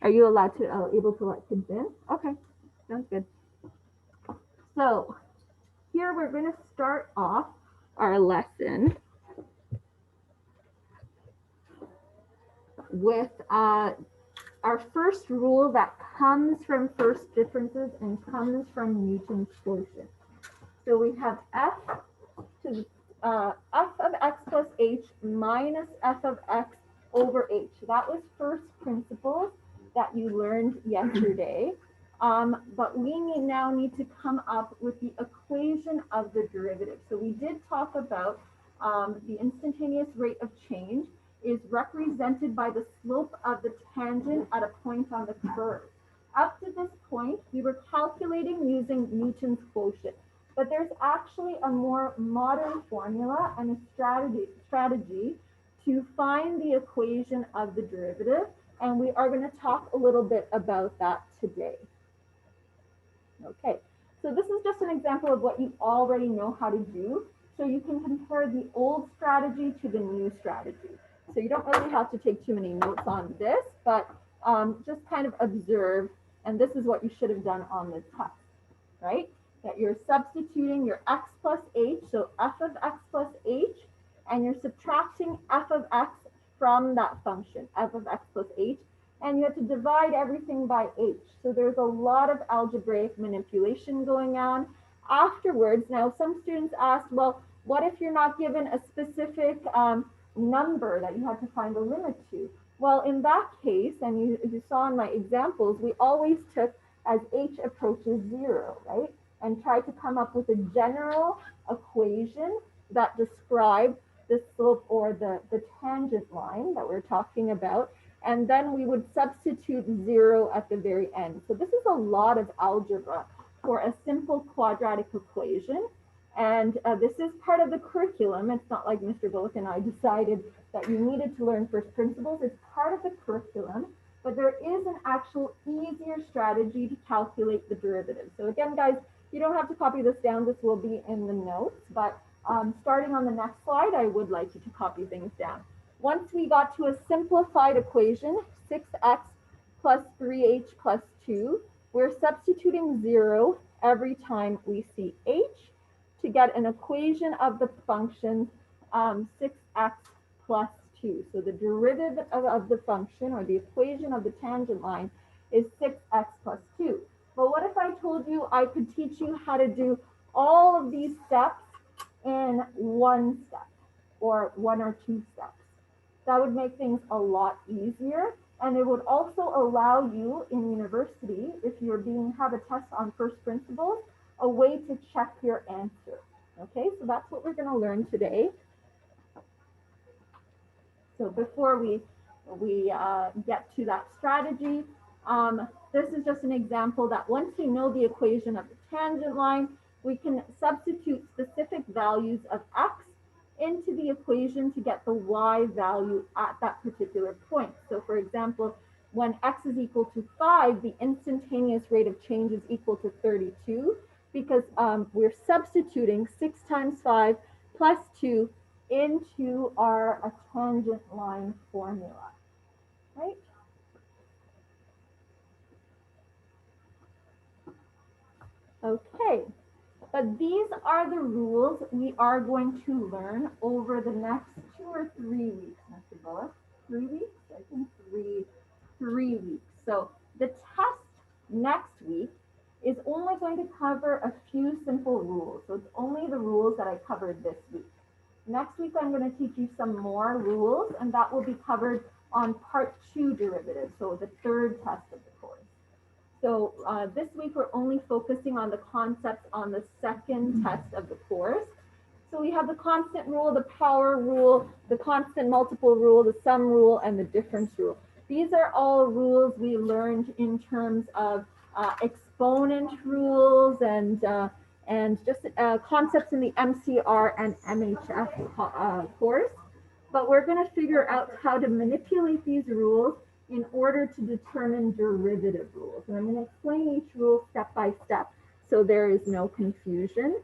Are you allowed to, able to let kids in? Okay, sounds good. So here we're going to start off our lesson with our first rule that comes from first differences and comes from Newton's quotient. So we have f to f of x plus h minus f of x over h. That was first principles that you learned yesterday. But we now need to come up with the equation of the derivative. So we did talk about the instantaneous rate of change is represented by the slope of the tangent at a point on the curve. Up to this point, we were calculating using Newton's quotient, but there's actually a more modern formula and a strategy to find the equation of the derivative, and we are going to talk a little bit about that today. Okay, so this is just an example of what you already know how to do, so you can compare the old strategy to the new strategy. So you don't really have to take too many notes on this, but just kind of observe, and this is what you should have done on the test, right? That you're substituting your x plus h, so f of x plus h, and you're subtracting f of x from that function, f of x plus h, and you have to divide everything by h. So there's a lot of algebraic manipulation going on. Afterwards, now some students asked, well, what if you're not given a specific number that you have to find a limit to? Well, in that case, and you saw in my examples, we always took as h approaches 0, right? And tried to come up with a general equation that described the slope or the tangent line that we're talking about. And then we would substitute 0 at the very end. So this is a lot of algebra for a simple quadratic equation. And this is part of the curriculum. It's not like Mr. Bullock and I decided that you needed to learn first principles. It's part of the curriculum, but there is an actual easier strategy to calculate the derivative. So again, guys, you don't have to copy this down. This will be in the notes, but starting on the next slide, I would like you to copy things down. Once we got to a simplified equation, 6x plus 3h plus 2, we're substituting 0 every time we see h to get an equation of the function 6x plus 2. So the derivative of the function, or the equation of the tangent line, is 6x plus 2. But what if I told you I could teach you how to do all of these steps in one step, or 1 or 2 steps? That would make things a lot easier, and it would also allow you in university, if you're have a test on first principles, a way to check your answer. Okay, so that's what we're going to learn today. So before we get to that strategy, this is just an example that once we know the equation of the tangent line, we can substitute specific values of x into the equation to get the y value at that particular point. So for example, when x is equal to 5, the instantaneous rate of change is equal to 32, because we're substituting 6 times 5 plus 2 into our tangent line formula, right? Okay, but these are the rules we are going to learn over the next 2 or 3 weeks, Mr. Bullock. 3 weeks? I think three weeks. So the test next week is only going to cover a few simple rules. So it's only the rules that I covered this week. Next week, I'm going to teach you some more rules, and that will be covered on part 2 derivatives, so the third test of the course. So this week, we're only focusing on the concepts on the second test of the course. So we have the constant rule, the power rule, the constant multiple rule, the sum rule, and the difference rule. These are all rules we learned in terms of exponent rules and just concepts in the MCR and MHF course. But we're going to figure out how to manipulate these rules in order to determine derivative rules. And I'm going to explain each rule step by step so there is no confusion.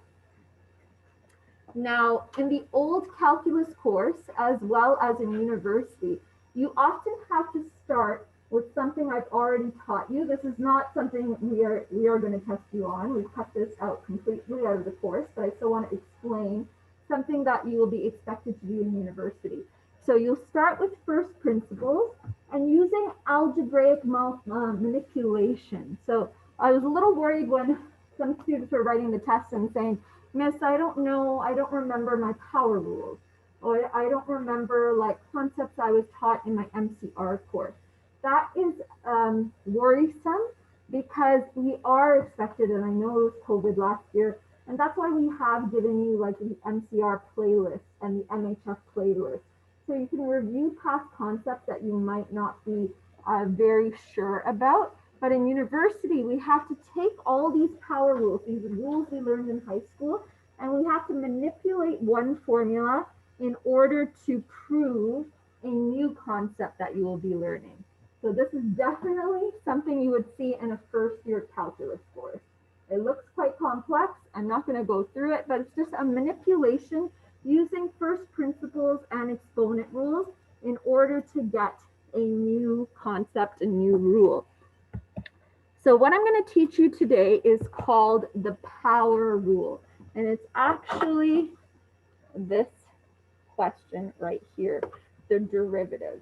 Now, in the old calculus course, as well as in university, you often have to start with some something I've already taught you. This is not something we are going to test you on. We've cut this out completely out of the course, but I still want to explain something that you will be expected to do in university. So you'll start with first principles and using algebraic manipulation. So I was a little worried when some students were writing the test and saying, Miss, I don't know, I don't remember my power rules, or I don't remember like concepts I was taught in my MCR course. That is worrisome because we are expected, and I know it was COVID last year, and that's why we have given you like the MCR playlist and the MHF playlist. So you can review past concepts that you might not be very sure about. But in university, we have to take all these power rules, these rules we learned in high school, and we have to manipulate one formula in order to prove a new concept that you will be learning. So this is definitely something you would see in a first-year calculus course. It looks quite complex. I'm not going to go through it, but it's just a manipulation using first principles and exponent rules in order to get a new concept, a new rule. So what I'm going to teach you today is called the power rule, and it's actually this question right here, the derivative.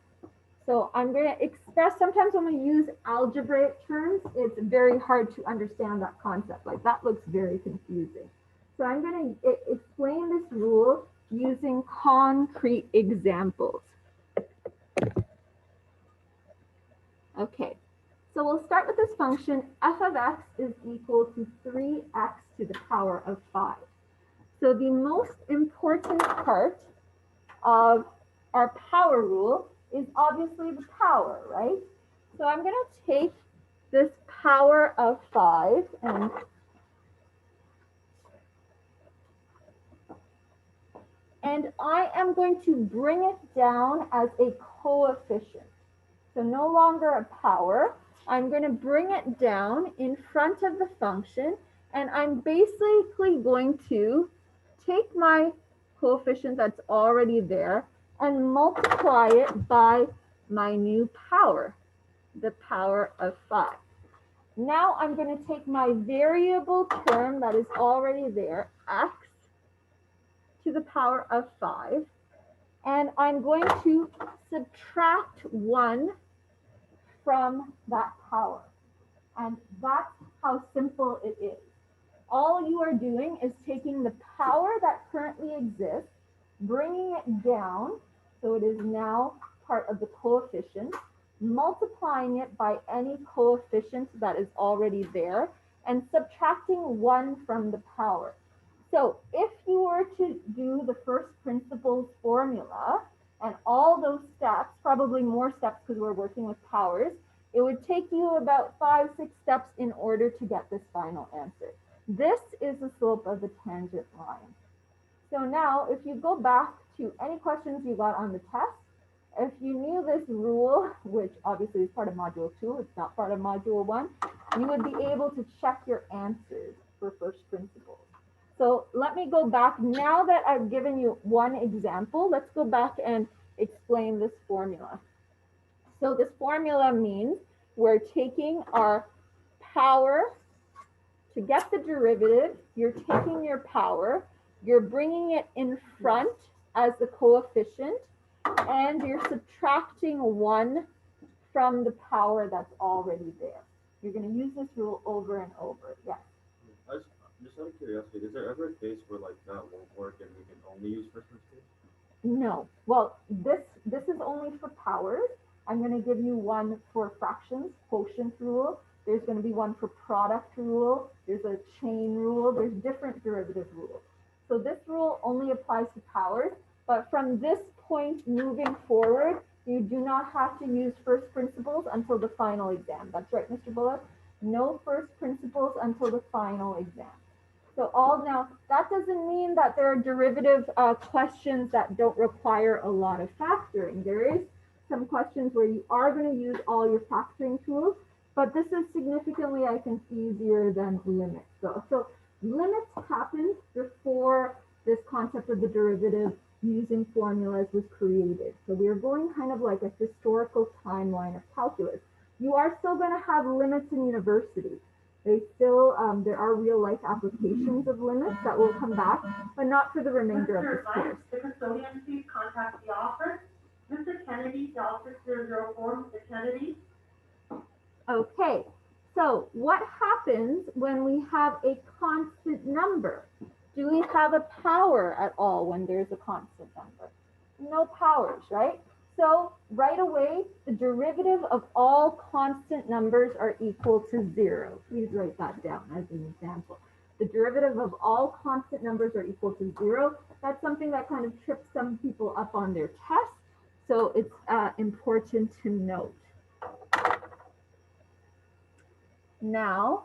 So I'm going to express, sometimes when we use algebraic terms, it's very hard to understand that concept. Like that looks very confusing. So I'm going to explain this rule using concrete examples. Okay, so we'll start with this function. F of x is equal to 3x to the power of 5. So the most important part of our power rule is obviously the power, right? So I'm going to take this power of 5 and I am going to bring it down as a coefficient. So no longer a power. I'm going to bring it down in front of the function, and I'm basically going to take my coefficient that's already there and multiply it by my new power, the power of 5. Now I'm going to take my variable term that is already there, x to the power of 5, and I'm going to subtract 1 from that power. And that's how simple it is. All you are doing is taking the power that currently exists, bringing it down, so it is now part of the coefficient, multiplying it by any coefficient that is already there, and subtracting 1 from the power. So if you were to do the first principles formula and all those steps, probably more steps because we're working with powers, it would take you about 5-6 steps in order to get this final answer. This is the slope of the tangent line. So now if you go back to any questions you got on the test, if you knew this rule, which obviously is part of module 2, it's not part of module 1, you would be able to check your answers for first principles. So let me go back. Now that I've given you one example, let's go back and explain this formula. So this formula means we're taking our power to get the derivative. You're taking your power, you're bringing it in front as the coefficient, and you're subtracting 1 from the power that's already there. You're going to use this rule over and over. Yes. Just out of curiosity, is there ever a case where like that won't work and we can only use first principles? No. Well, this is only for powers. I'm going to give you one for fractions, quotient rule. There's going to be one for product rule. There's a chain rule. There's different derivative rules. So this rule only applies to powers, but from this point moving forward, you do not have to use first principles until the final exam. That's right, Mr. Bullock? No first principles until the final exam. So now, that doesn't mean that there are derivative questions that don't require a lot of factoring. There is some questions where you are going to use all your factoring tools, but this is significantly, I think, easier than limits. So limits happened before this concept of the derivative using formulas was created. So we're going kind of like a historical timeline of calculus. You are still going to have limits in university. They still, there are real life applications of limits that will come back, but not for the remainder of this course. The custodian, please contact the office. Mr. Kennedy, the office 004, Mr. Kennedy. Okay, so what happens when we have a constant number? Do we have a power at all when there's a constant number? No powers, right? So right away, the derivative of all constant numbers are equal to 0. Please write that down as an example. The derivative of all constant numbers are equal to 0. That's something that kind of trips some people up on their test. So it's important to note. Now,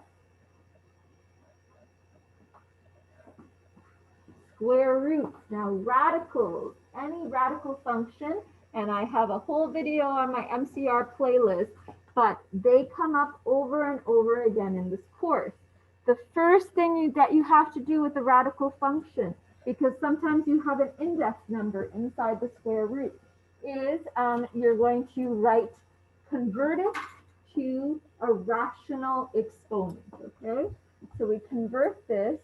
square roots. Now, radicals, any radical function, and I have a whole video on my MCR playlist, but they come up over and over again in this course. The first thing that you have to do with a radical function, because sometimes you have an index number inside the square root, is you're going to convert it to a rational exponent, okay? So we convert this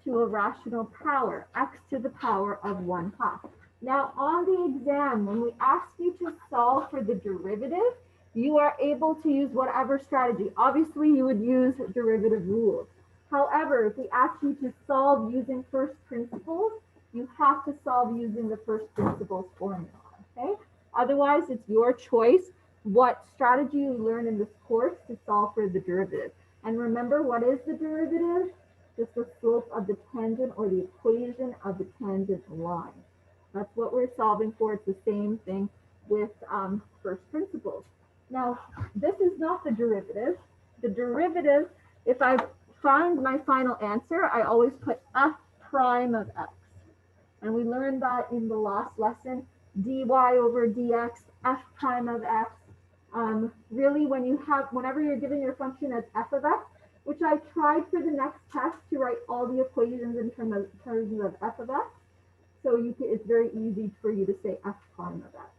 to a rational power, x to the power of 1/2. Now on the exam, when we ask you to solve for the derivative, you are able to use whatever strategy. Obviously, you would use derivative rules. However, if we ask you to solve using first principles, you have to solve using the first principles formula, okay? Otherwise, it's your choice what strategy you learn in this course to solve for the derivative. And remember, what is the derivative? Just the slope of the tangent or the equation of the tangent line. That's what we're solving for. It's the same thing with first principles. Now, this is not the derivative. The derivative, if I find my final answer, I always put f prime of x. And we learned that in the last lesson, dy over dx, f prime of x. Really, whenever you're given your function as f of x, which I tried for the next test to write all the equations in terms of f of x. So it's very easy for you to say f prime of x.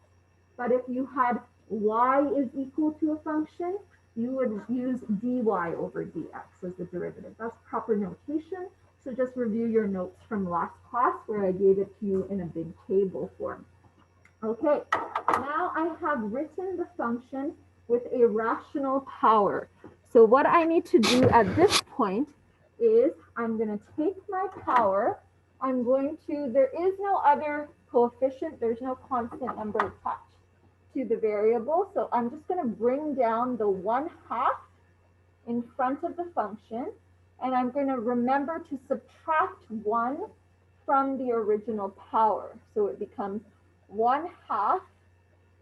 But if you had y is equal to a function, you would use dy over dx as the derivative. That's proper notation. So just review your notes from last class where I gave it to you in a big table form. Okay, now I have written the function with a rational power. So what I need to do at this point is I'm going to take my power. There is no other coefficient. There's no constant number attached to the variable. So I'm just going to bring down the 1/2 in front of the function. And I'm going to remember to subtract 1 from the original power. So it becomes 1/2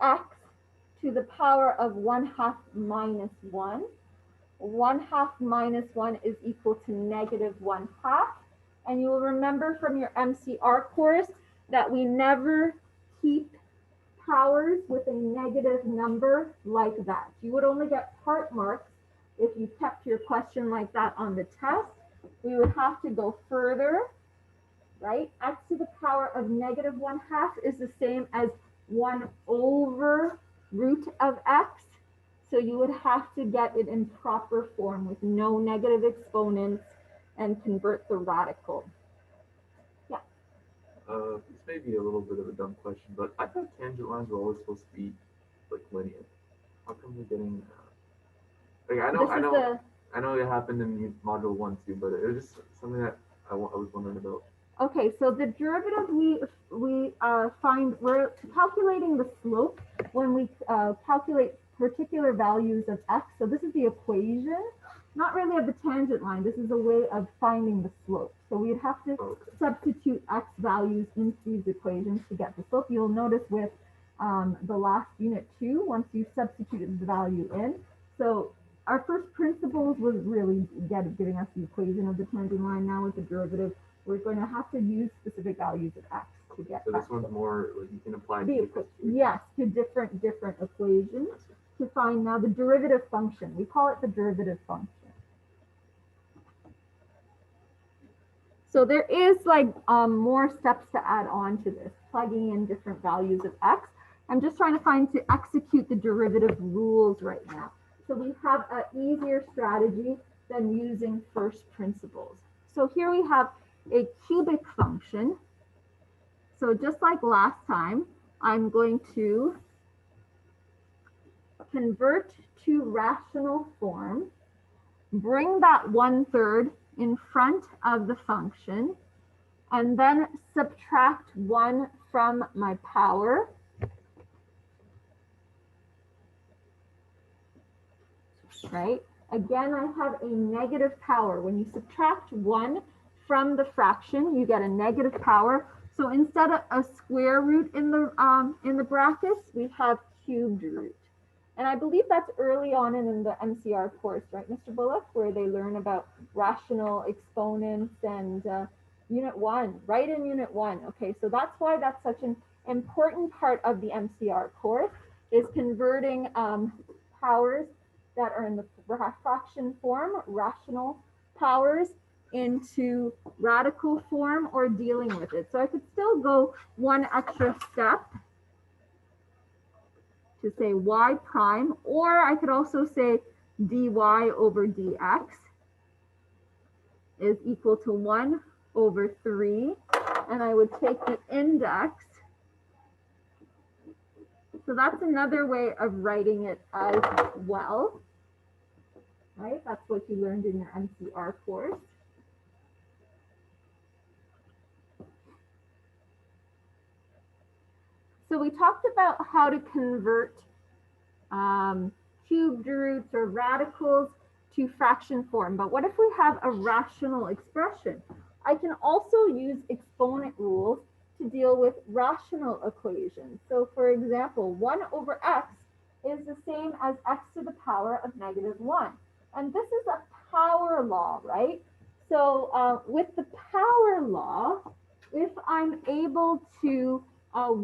x to the power of 1/2 minus 1. 1/2 minus 1 is equal to negative 1/2. And you will remember from your MCR course that we never keep powers with a negative number like that. You would only get part marks if you kept your question like that on the test. We would have to go further, right? X to the power of negative 1/2 is the same as 1 over root of x. So you would have to get it in proper form with no negative exponents and convert the radical. Yeah. This may be a little bit of a dumb question, but I thought tangent lines were always supposed to be like linear. How come we're getting I know it happened in module 1 too, but it was just something that I was wondering about. Okay, so the derivative we find, we're calculating the slope when we calculate particular values of x. So this is the equation, not really of the tangent line. This is a way of finding the slope. So we'd have to substitute x values into these equations to get the slope. You'll notice with the last unit 2, once you substituted the value in. So our first principles was really giving us the equation of the tangent line. Now with the derivative, we're going to have to use specific values of x to get. So this one's more like you can apply to different equations to find now the derivative function. We call it the derivative function. So there is more steps to add on to this, plugging in different values of x. I'm just trying to execute the derivative rules right now. So we have an easier strategy than using first principles. So here we have a cubic function. So just like last time, I'm going to convert to rational form, bring that 1/3 in front of the function, and then subtract 1 from my power. Right? Again, I have a negative power. When you subtract 1 from the fraction, you get a negative power. So instead of a square root in the brackets, we have cubed root. And I believe that's early on in the MCR course, right, Mr. Bullock, where they learn about rational exponents and Unit 1, right in Unit 1. Okay, so that's why that's such an important part of the MCR course, is converting powers that are in the fraction form, rational powers, into radical form, or dealing with it. So I could still go one extra step to say y prime, or I could also say dy over dx is equal to 1 over 3, and I would take the index. So that's another way of writing it as well, right? That's what you learned in your MCR course. So we talked about how to convert cubed roots or radicals to fraction form, but what if we have a rational expression? I can also use exponent rules to deal with rational equations. So for example, 1 over x is the same as x to the power of -1. And this is a power law, right? So with the power law, if I'm able to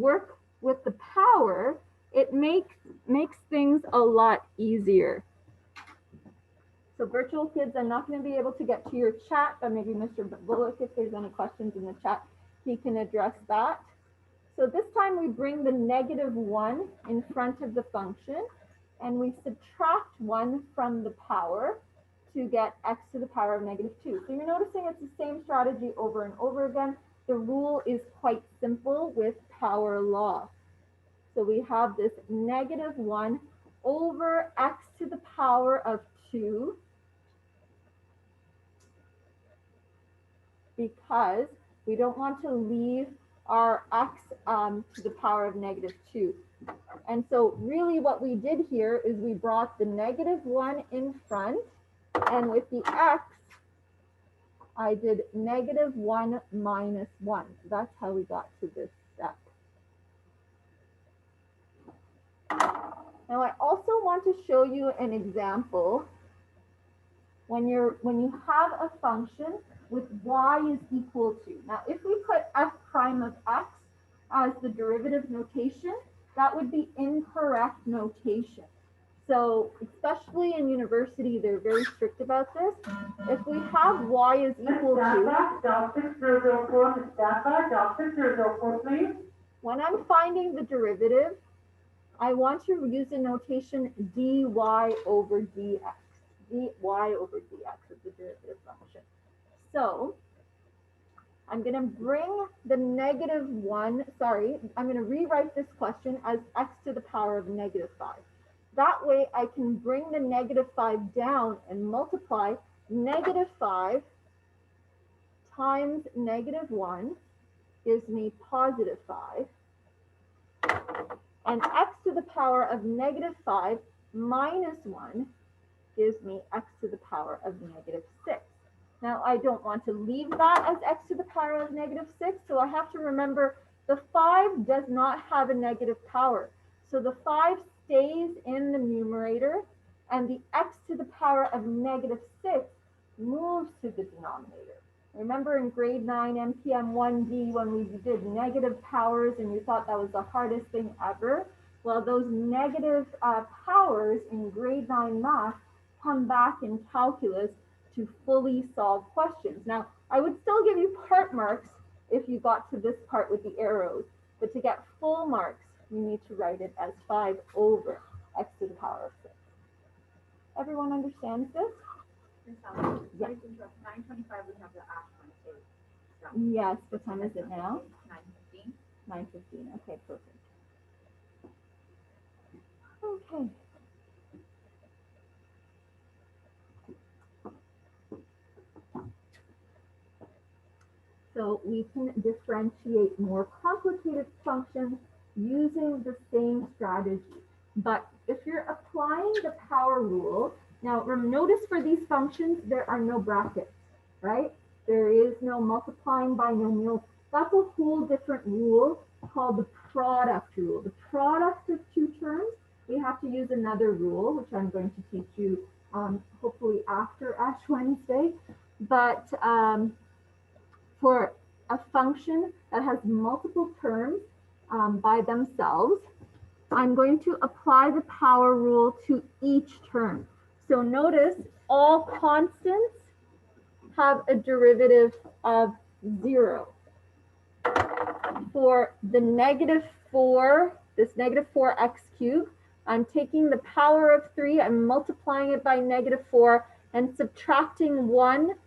work with the power, it makes things a lot easier. So virtual kids, I'm not going to be able to get to your chat, but maybe Mr. Bullock, if there's any questions in the chat, he can address that. So this time we bring the -1 in front of the function, and we subtract 1 from the power to get x to the power of -2. So you're noticing it's the same strategy over and over again. The rule is quite simple with power law. So we have this -1 over x to the power of 2, because we don't want to leave our x to the power of -2. And so really what we did here is we brought the -1 in front, and with the x, I did -1 minus 1. That's how we got to this step. Now I also want to show you an example when you have a function with y is equal to. Now if we put f prime of x as the derivative notation, that would be incorrect notation. So especially in university, they're very strict about this. If we have y is equal to, when I'm finding the derivative, I want to use the notation dy over dx. dy over dx is the derivative function. So I'm going to bring the -1, I'm going to rewrite this question as x to the power of -5. That way I can bring the -5 down and multiply -5 times -1 gives me +5. And x to the power of -5 minus 1 gives me x to the power of -6. Now I don't want to leave that as x to the power of -6, so I have to remember the 5 does not have a negative power. So the 5 stays in the numerator, and the x to the power of -6 moves to the denominator. Remember in grade 9 MPM 1D when we did negative powers and you thought that was the hardest thing ever? Well, those negative powers in grade 9 math come back in calculus to fully solve questions. Now, I would still give you part marks if you got to this part with the arrows, but to get full marks, you need to write it as 5 over x to the power of 6. Everyone understands this? Sorry to interrupt. 9:25, we have the Ashland State. Yes, what time is it now? 9:15. 9:15, okay, perfect. Okay. So we can differentiate more complicated functions using the same strategy. But if you're applying the power rule, now notice for these functions, there are no brackets, right? There is no multiplying binomials. That's a whole different rule called the product rule. The product of two terms, we have to use another rule, which I'm going to teach you hopefully after Ash Wednesday. But for a function that has multiple terms by themselves, I'm going to apply the power rule to each term. So notice all constants have a derivative of 0. For the -4, this -4x cubed, I'm taking the power of 3, I'm multiplying it by -4 and subtracting 1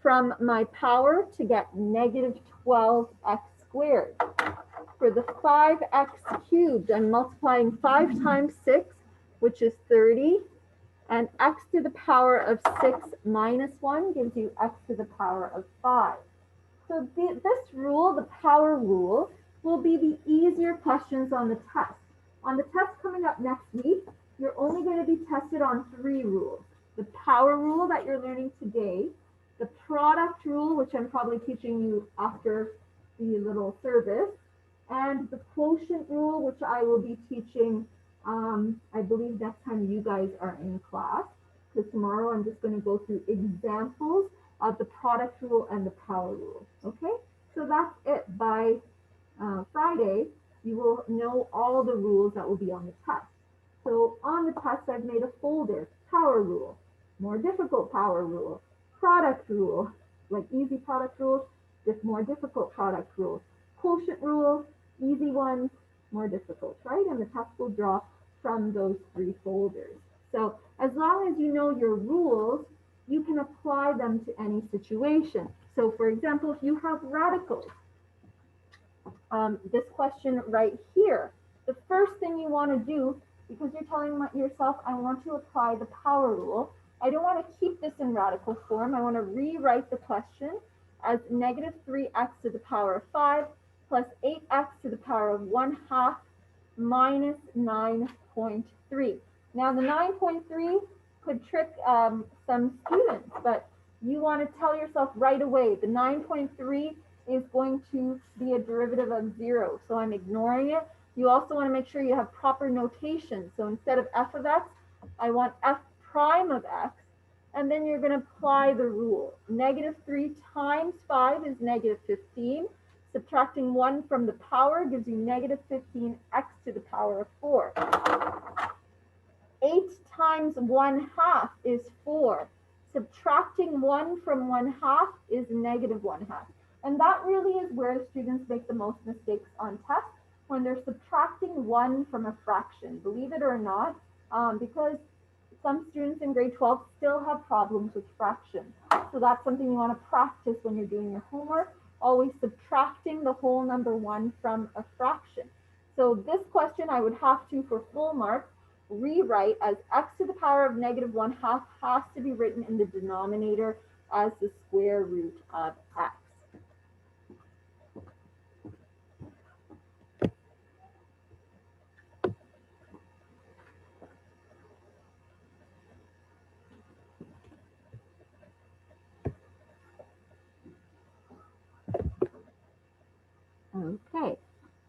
from my power to get -12x squared. For the 5x cubed, I'm multiplying 5 times 6, which is 30, and x to the power of 6 minus 1 gives you x to the power of 5. So this rule, the power rule, will be the easier questions on the test. On the test coming up next week, you're only going to be tested on 3 rules. The power rule that you're learning today, the product rule, which I'm probably teaching you after the little service, and the quotient rule, which I will be teaching, I believe next time you guys are in class, because tomorrow I'm just going to go through examples of the product rule and the power rule, okay? So that's it. By Friday, you will know all the rules that will be on the test. So on the test, I've made a folder, power rule, more difficult power rule, product rule, like easy product rules, more difficult product rules, quotient rule, easy ones, more difficult, right? And the test will draw from those 3 folders. So as long as you know your rules, you can apply them to any situation. So for example, if you have radicals, this question right here, the first thing you want to do, because you're telling yourself, I want to apply the power rule, I don't want to keep this in radical form. I want to rewrite the question as -3x to the power of 5 plus 8x to the power of 1/2 minus 9.3. Now the 9.3 could trick some students, but you want to tell yourself right away, the 9.3 is going to be a derivative of 0. So I'm ignoring it. You also want to make sure you have proper notation. So instead of f of x, I want f prime of x. And then you're going to apply the rule. -3 times 5 is -15. Subtracting 1 from the power gives you -15x to the power of 4. 8 times 1/2 is 4. Subtracting 1 from 1/2 is -1/2. And that really is where students make the most mistakes on tests, when they're subtracting 1 from a fraction, believe it or not, because some students in grade 12 still have problems with fractions. So that's something you want to practice when you're doing your homework, always subtracting the whole number 1 from a fraction. So this question I would have to, for full marks, rewrite as x to the power of -1/2 has to be written in the denominator as the square root of x. Okay,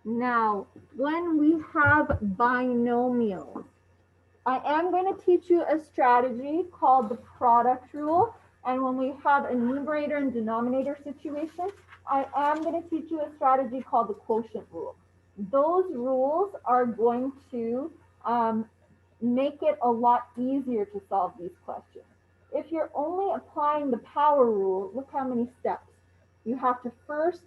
now when we have binomials, I am going to teach you a strategy called the product rule. And when we have a numerator and denominator situation, I am going to teach you a strategy called the quotient rule. Those rules are going to make it a lot easier to solve these questions. If you're only applying the power rule, look how many steps. You have to first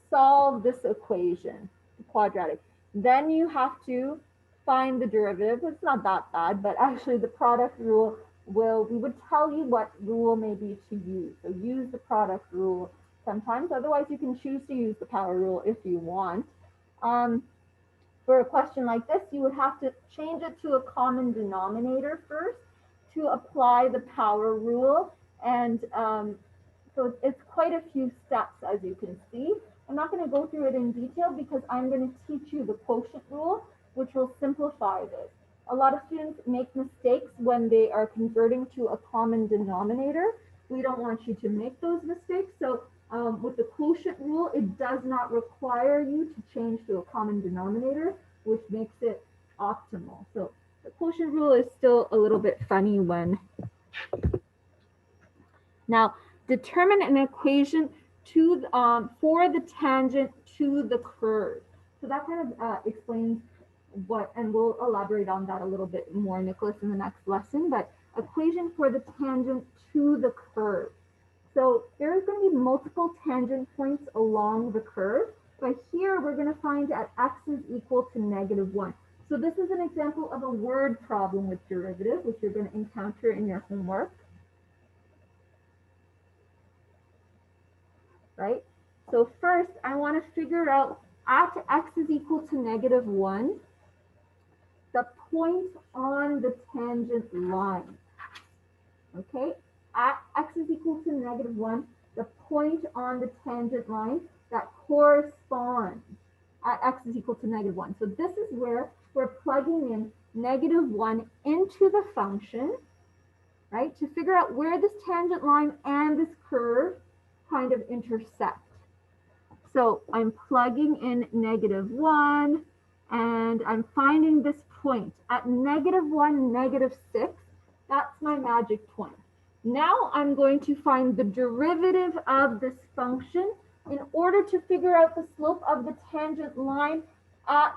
solve this equation, quadratic. Then you have to find the derivative. It's not that bad, but actually the product rule we would tell you what rule maybe to use. So use the product rule sometimes. Otherwise, you can choose to use the power rule if you want. For a question like this, you would have to change it to a common denominator first to apply the power rule. And so it's quite a few steps, as you can see. I'm not going to go through it in detail because I'm going to teach you the quotient rule, which will simplify this. A lot of students make mistakes when they are converting to a common denominator. We don't want you to make those mistakes. So with the quotient rule, it does not require you to change to a common denominator, which makes it optimal. So the quotient rule is still a little bit funny when. Now, determine an equation to for the tangent to the curve. So that kind of explains what, and we'll elaborate on that a little bit more, Nicholas, in the next lesson, but equation for the tangent to the curve. So there's going to be multiple tangent points along the curve, but here we're going to find at x is equal to -1. So this is an example of a word problem with derivative, which you're going to encounter in your homework. Right? So first, I want to figure out at x is equal to -1, the point on the tangent line. Okay? At x is equal to -1, the point on the tangent line that corresponds at x is equal to -1. So this is where we're plugging in -1 into the function, right? To figure out where this tangent line and this curve kind of intersect. So I'm plugging in -1 and I'm finding this point at -1, -6. That's my magic point. Now I'm going to find the derivative of this function in order to figure out the slope of the tangent line at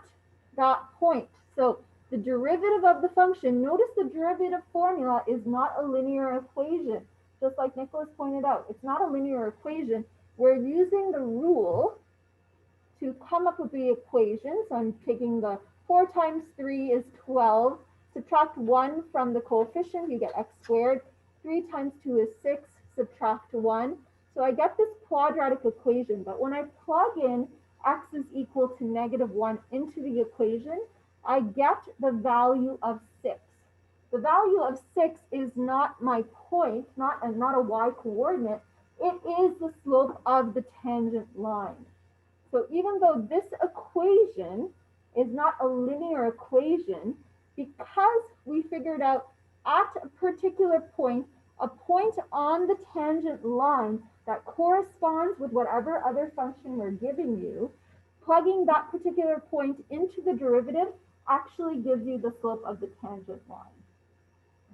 that point. So the derivative of the function, notice the derivative formula is not a linear equation. Just like Nicholas pointed out, it's not a linear equation. We're using the rule to come up with the equation. So I'm taking the 4 times 3 is 12. Subtract 1 from the coefficient, you get x squared. 3 times 2 is 6, subtract 1. So I get this quadratic equation, but when I plug in x is equal to -1 into the equation, I get the value of 6. The value of 6 is not my point, not a y coordinate. It is the slope of the tangent line. So even though this equation is not a linear equation, because we figured out at a particular point, a point on the tangent line that corresponds with whatever other function we're giving you, plugging that particular point into the derivative actually gives you the slope of the tangent line.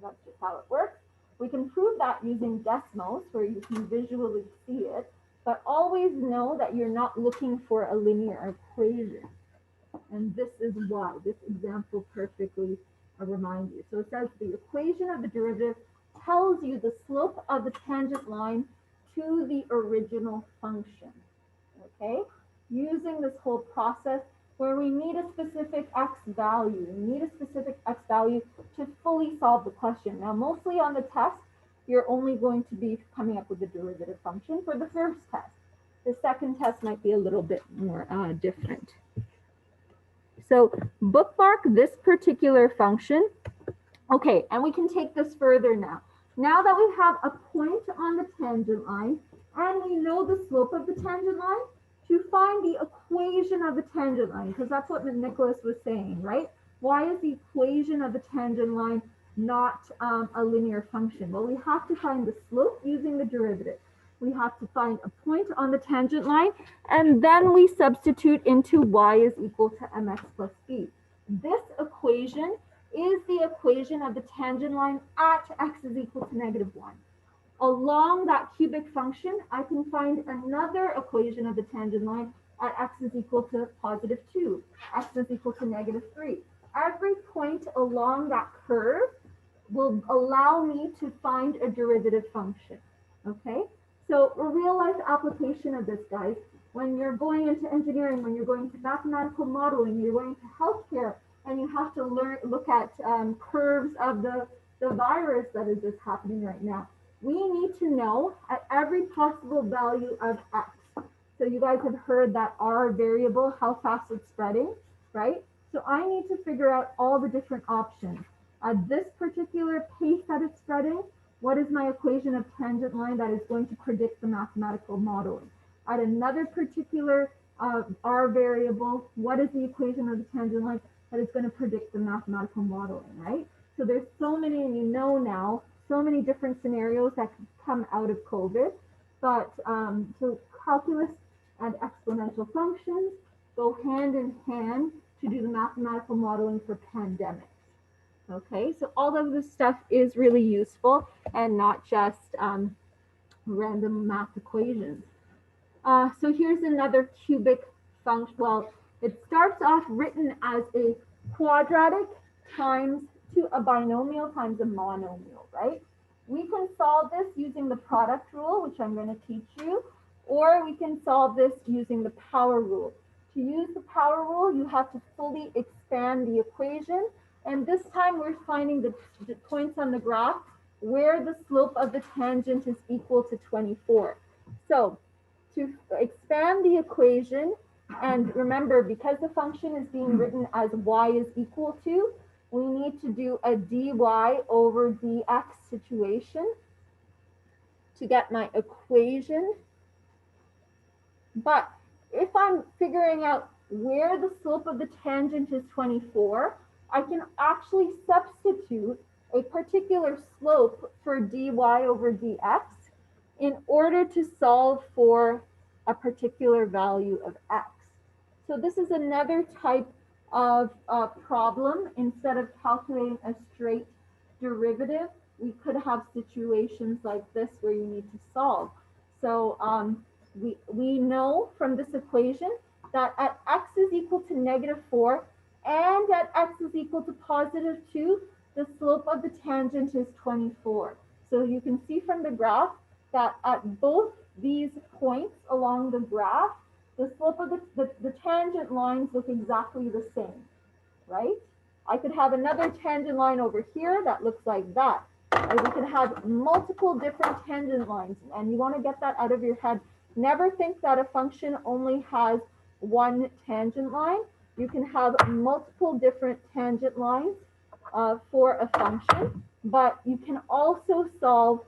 That's just how it works. We can prove that using Desmos, where you can visually see it, but always know that you're not looking for a linear equation. And this is why this example perfectly reminds you. So it says the equation of the derivative tells you the slope of the tangent line to the original function. Okay? Using this whole process where we need a specific x value. We need a specific x value to fully solve the question. Now, mostly on the test, you're only going to be coming up with the derivative function for the first test. The second test might be a little bit more different. So bookmark this particular function. Okay, and we can take this further now. Now that we have a point on the tangent line and we know the slope of the tangent line, to find the equation of the tangent line, because that's what Nicholas was saying, right? Why is the equation of the tangent line not a linear function? Well, we have to find the slope using the derivative. We have to find a point on the tangent line, and then we substitute into y is equal to mx plus b. This equation is the equation of the tangent line at x is equal to -1. Along that cubic function, I can find another equation of the tangent line at x is equal to +2, x is equal to -3. Every point along that curve will allow me to find a derivative function, okay? So a real-life application of this, guys, when you're going into engineering, when you're going to mathematical modeling, you're going to healthcare, and you have to look at curves of the the virus that is just happening right now. We need to know at every possible value of x. So you guys have heard that R variable, how fast it's spreading, right? So I need to figure out all the different options. At this particular pace that it's spreading, what is my equation of tangent line that is going to predict the mathematical modeling? At another particular R variable, what is the equation of the tangent line that is going to predict the mathematical modeling, right? So there's so many, and you know now, so many different scenarios that can come out of COVID. But so calculus and exponential functions go hand in hand to do the mathematical modeling for pandemics. Okay, so all of this stuff is really useful and not just random math equations. So here's another cubic function. Well, it starts off written as a quadratic times to a binomial times a monomial, right? We can solve this using the product rule, which I'm going to teach you, or we can solve this using the power rule. To use the power rule, you have to fully expand the equation. And this time we're finding the points on the graph where the slope of the tangent is equal to 24. So to expand the equation, and remember, because the function is being written as y is equal to, we need to do a dy over dx situation to get my equation. But if I'm figuring out where the slope of the tangent is 24, I can actually substitute a particular slope for dy over dx in order to solve for a particular value of x. So this is another type of problem. Instead of calculating a straight derivative, we could have situations like this where you need to solve. So we know from this equation that at x is equal to -4 and at x is equal to +2, the slope of the tangent is 24. So you can see from the graph that at both these points along the graph, the slope of the tangent lines look exactly the same, right? I could have another tangent line over here that looks like that. Or we could have multiple different tangent lines, and you want to get that out of your head. Never think that a function only has one tangent line. You can have multiple different tangent lines for a function, but you can also solve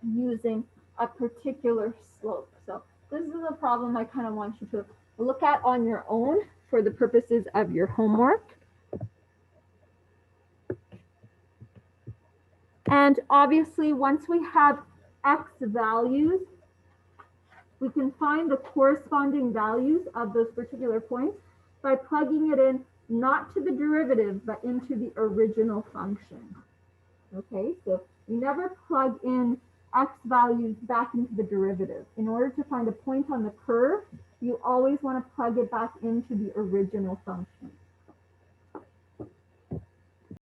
using a particular slope. So this is a problem I kind of want you to look at on your own for the purposes of your homework. And obviously, once we have x values, we can find the corresponding values of those particular points by plugging it in not to the derivative, but into the original function. Okay, so you never plug in x values back into the derivative. In order to find a point on the curve, you always want to plug it back into the original function.